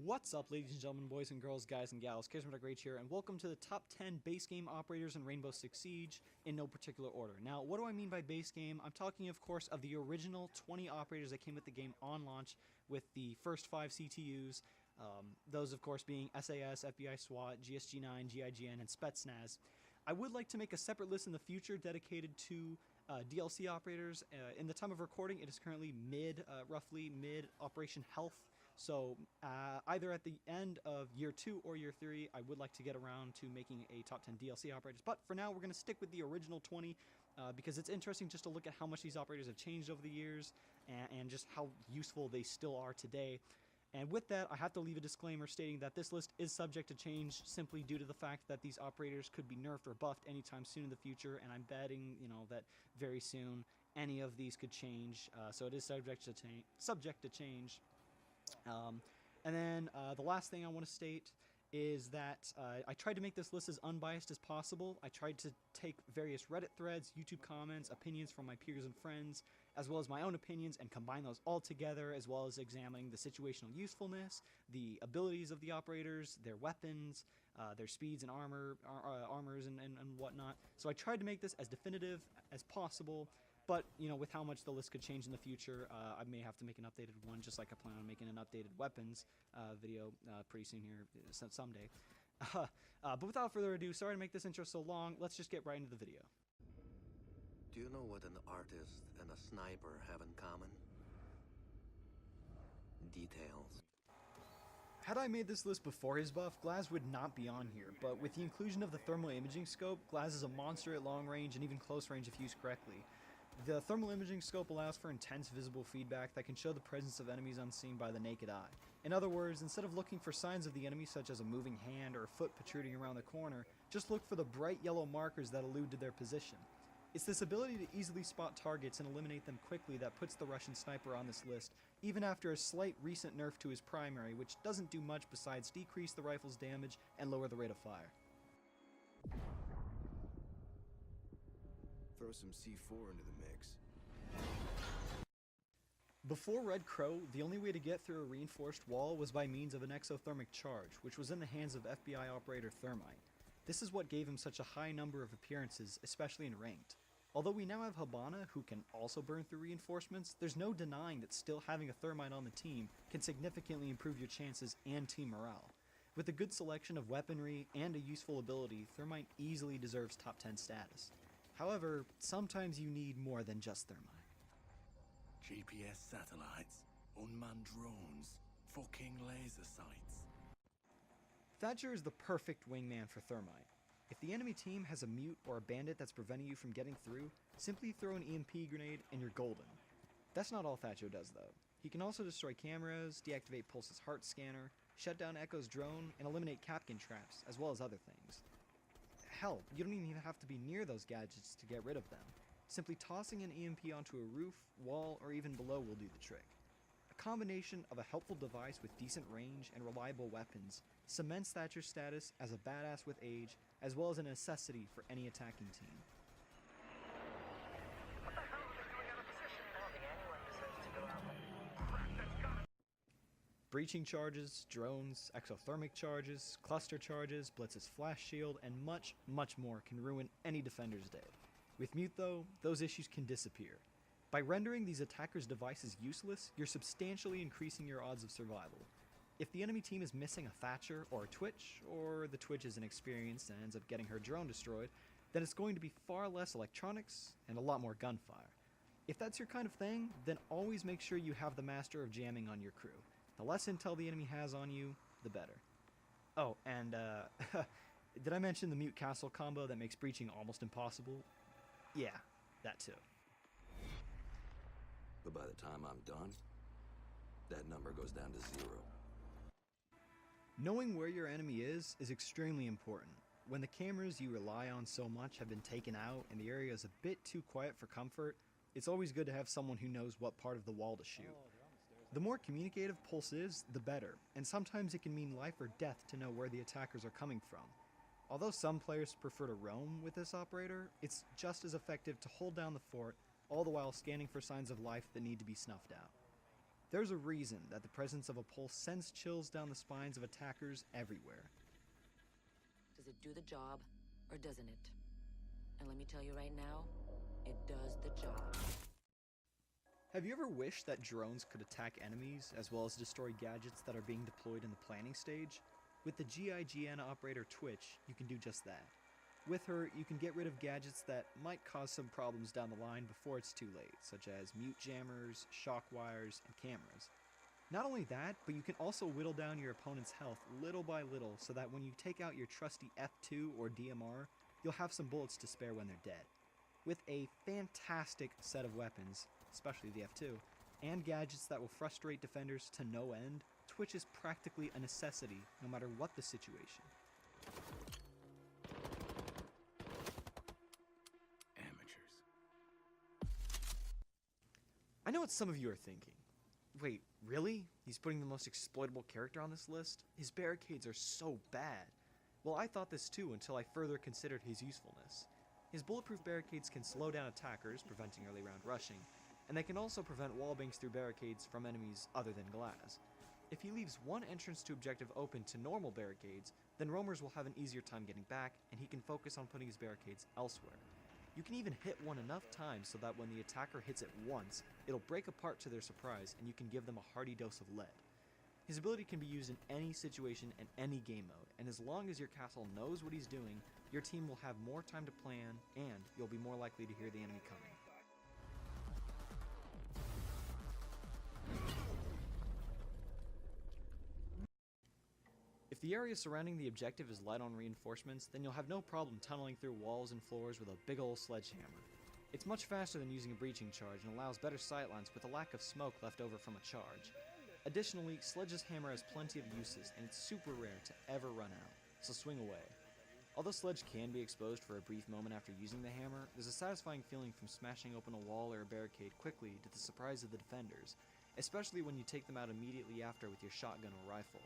What's up, ladies and gentlemen, boys and girls, guys and gals, CharismaticRage here, and welcome to the top 10 base game operators in Rainbow Six Siege in no particular order. Now, what do I mean by base game? I'm talking, of course, of the original 20 operators that came with the game on launch with the first 5 CTUs, those, of course, being SAS, FBI SWAT, GSG-9, GIGN, and Spetsnaz. I would like to make a separate list in the future dedicated to DLC operators. In the time of recording, it is currently roughly mid Operation Health. So either at the end of year 2 or year 3, I would like to get around to making a top 10 DLC operators. But for now, we're going to stick with the original 20 because it's interesting just to look at how much these operators have changed over the years and just how useful they still are today. And with that, I have to leave a disclaimer stating that this list is subject to change simply due to the fact that these operators could be nerfed or buffed anytime soon in the future, and I'm betting, that very soon any of these could change. So it is subject to change. And then the last thing I want to state is that I tried to make this list as unbiased as possible. I tried to take various Reddit threads, YouTube comments, opinions from my peers and friends, as well as my own opinions, and combine those all together, as well as examining the situational usefulness, the abilities of the operators, their weapons, their speeds and armors and whatnot. So I tried to make this as definitive as possible. But, with how much the list could change in the future, I may have to make an updated one, just like I plan on making an updated weapons video pretty soon here, someday. But without further ado, sorry to make this intro so long, let's just get right into the video. Do you know what an artist and a sniper have in common? Details. Had I made this list before his buff, Glaz would not be on here, but with the inclusion of the thermal imaging scope, Glaz is a monster at long range and even close range if used correctly. The thermal imaging scope allows for intense visible feedback that can show the presence of enemies unseen by the naked eye. In other words, instead of looking for signs of the enemy such as a moving hand or a foot protruding around the corner, just look for the bright yellow markers that allude to their position. It's this ability to easily spot targets and eliminate them quickly that puts the Russian sniper on this list, even after a slight recent nerf to his primary, which doesn't do much besides decrease the rifle's damage and lower the rate of fire. Throw some C4 into the mix. Before Red Crow, the only way to get through a reinforced wall was by means of an exothermic charge, which was in the hands of FBI operator Thermite. This is what gave him such a high number of appearances, especially in ranked. Although we now have Habana, who can also burn through reinforcements, there's no denying that still having a Thermite on the team can significantly improve your chances and team morale. With a good selection of weaponry and a useful ability, Thermite easily deserves top 10 status. However, sometimes you need more than just Thermite. GPS satellites, unmanned drones, fucking laser sights. Thatcher is the perfect wingman for Thermite. If the enemy team has a mute or a bandit that's preventing you from getting through, simply throw an EMP grenade and you're golden. That's not all Thatcher does though. He can also destroy cameras, deactivate Pulse's heart scanner, shut down Echo's drone, and eliminate Kapkan traps, as well as other things. Hell, you don't even have to be near those gadgets to get rid of them. Simply tossing an EMP onto a roof, wall, or even below will do the trick. A combination of a helpful device with decent range and reliable weapons cements Thatcher's status as a badass with age, as well as a necessity for any attacking team. What the hell are they doing out of position? I don't think anyone deserves to go out there. Crap, that's gotta... Breaching charges, drones, exothermic charges, cluster charges, Blitz's flash shield, and much, much more can ruin any defender's day. With Mute though, those issues can disappear. By rendering these attackers' devices useless, you're substantially increasing your odds of survival. If the enemy team is missing a Thatcher or a Twitch, or the Twitch is inexperienced and ends up getting her drone destroyed, then it's going to be far less electronics and a lot more gunfire. If that's your kind of thing, then always make sure you have the Master of Jamming on your crew. The less intel the enemy has on you, the better. Oh, and did I mention the Mute Castle combo that makes breaching almost impossible? Yeah, that too. But by the time I'm done, that number goes down to 0. Knowing where your enemy is extremely important. When the cameras you rely on so much have been taken out and the area is a bit too quiet for comfort, it's always good to have someone who knows what part of the wall to shoot. The more communicative Pulse is, the better, and sometimes it can mean life or death to know where the attackers are coming from. Although some players prefer to roam with this operator, it's just as effective to hold down the fort, all the while scanning for signs of life that need to be snuffed out. There's a reason that the presence of a pulse sends chills down the spines of attackers everywhere. Does it do the job, or doesn't it? And let me tell you right now, it does the job. Have you ever wished that drones could attack enemies, as well as destroy gadgets that are being deployed in the planning stage? With the GIGN operator Twitch, you can do just that. With her, you can get rid of gadgets that might cause some problems down the line before it's too late, such as mute jammers, shock wires, and cameras. Not only that, but you can also whittle down your opponent's health little by little so that when you take out your trusty F2 or DMR, you'll have some bullets to spare when they're dead. With a fantastic set of weapons, especially the F2, and gadgets that will frustrate defenders to no end, Twitch is practically a necessity no matter what the situation. Amateurs. I know what some of you are thinking. Wait, really? He's putting the most exploitable character on this list? His barricades are so bad. Well, I thought this too until I further considered his usefulness. His bulletproof barricades can slow down attackers, preventing early round rushing, and they can also prevent wallbangs through barricades from enemies other than glass. If he leaves one entrance to objective open to normal barricades, then roamers will have an easier time getting back, and he can focus on putting his barricades elsewhere. You can even hit one enough times so that when the attacker hits it once, it'll break apart to their surprise, and you can give them a hearty dose of lead. His ability can be used in any situation and any game mode, and as long as your castle knows what he's doing, your team will have more time to plan, and you'll be more likely to hear the enemy coming. If the area surrounding the objective is light on reinforcements, then you'll have no problem tunneling through walls and floors with a big ol' sledgehammer. It's much faster than using a breaching charge and allows better sightlines with a lack of smoke left over from a charge. Additionally, Sledge's hammer has plenty of uses, and it's super rare to ever run out, so swing away. Although Sledge can be exposed for a brief moment after using the hammer, there's a satisfying feeling from smashing open a wall or a barricade quickly to the surprise of the defenders, especially when you take them out immediately after with your shotgun or rifle.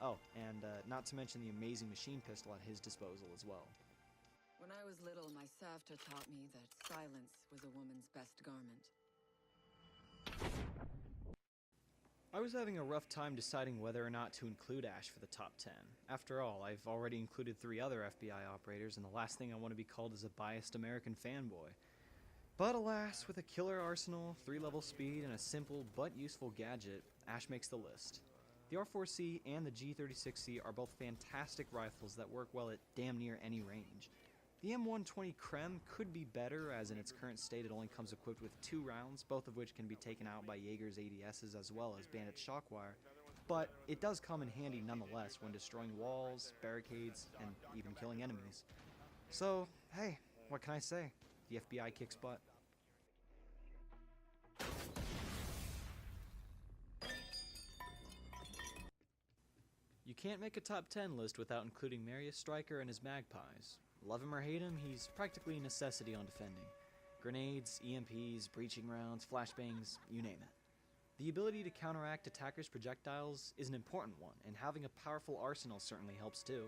Oh, and not to mention the amazing machine pistol at his disposal as well. When I was little, my Savta taught me that silence was a woman's best garment. I was having a rough time deciding whether or not to include Ash for the top 10. After all, I've already included 3 other FBI operators, and the last thing I want to be called is a biased American fanboy. But alas, with a killer arsenal, 3-level speed, and a simple but useful gadget, Ash makes the list. The R4C and the G36C are both fantastic rifles that work well at damn near any range. The M120 Krem could be better, as in its current state it only comes equipped with 2 rounds, both of which can be taken out by Jaeger's ADSs as well as Bandit's shockwire, but it does come in handy nonetheless when destroying walls, barricades, and even killing enemies. So, hey, what can I say? The FBI kicks butt. You can't make a top 10 list without including Marius Stryker and his Magpies. Love him or hate him, he's practically a necessity on defending. Grenades, EMPs, breaching rounds, flashbangs, you name it. The ability to counteract attackers' projectiles is an important one, and having a powerful arsenal certainly helps too.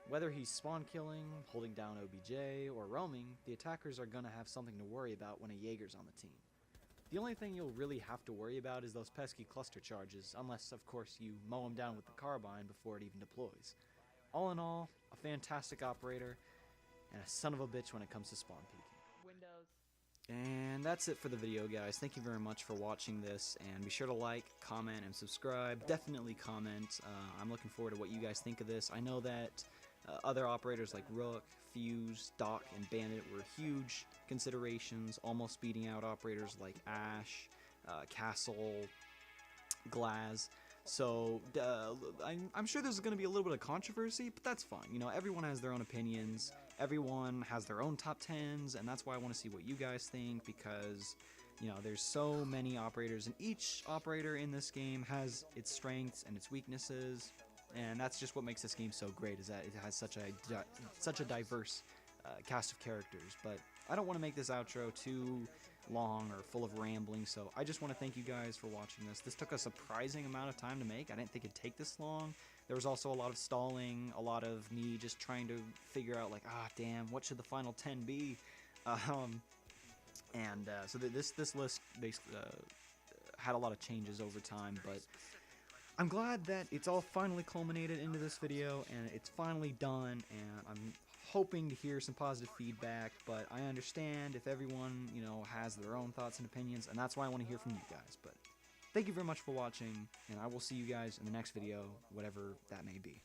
Whether he's spawn killing, holding down OBJ, or roaming, the attackers are gonna have something to worry about when a Jaeger's on the team. The only thing you'll really have to worry about is those pesky cluster charges, unless of course you mow them down with the carbine before it even deploys. All in all, a fantastic operator, and a son of a bitch when it comes to spawn peeking. And that's it for the video, guys. Thank you very much for watching this, and be sure to like, comment, and subscribe. Definitely comment. I'm looking forward to what you guys think of this. I know that other operators like Rook, Fuse, Doc, and Bandit were huge considerations, almost beating out operators like Ash, Castle, Glaz. So I'm sure there's going to be a little bit of controversy, but that's fine. You know, everyone has their own opinions. Everyone has their own top 10s, and that's why I want to see what you guys think, because, you know, there's so many operators, and each operator in this game has its strengths and its weaknesses, and that's just what makes this game so great, is that it has such a diverse cast of characters. But I don't want to make this outro too long or full of rambling, so I just want to thank you guys for watching this. This took a surprising amount of time to make. I didn't think it'd take this long. There was also a lot of stalling, a lot of me just trying to figure out, like, damn, what should the final 10 be? So this list basically, had a lot of changes over time, but I'm glad that it's all finally culminated into this video, and it's finally done, and I'm hoping to hear some positive feedback, but I understand if everyone, you know, has their own thoughts and opinions, and that's why I want to hear from you guys. But thank you very much for watching, and I will see you guys in the next video, whatever that may be.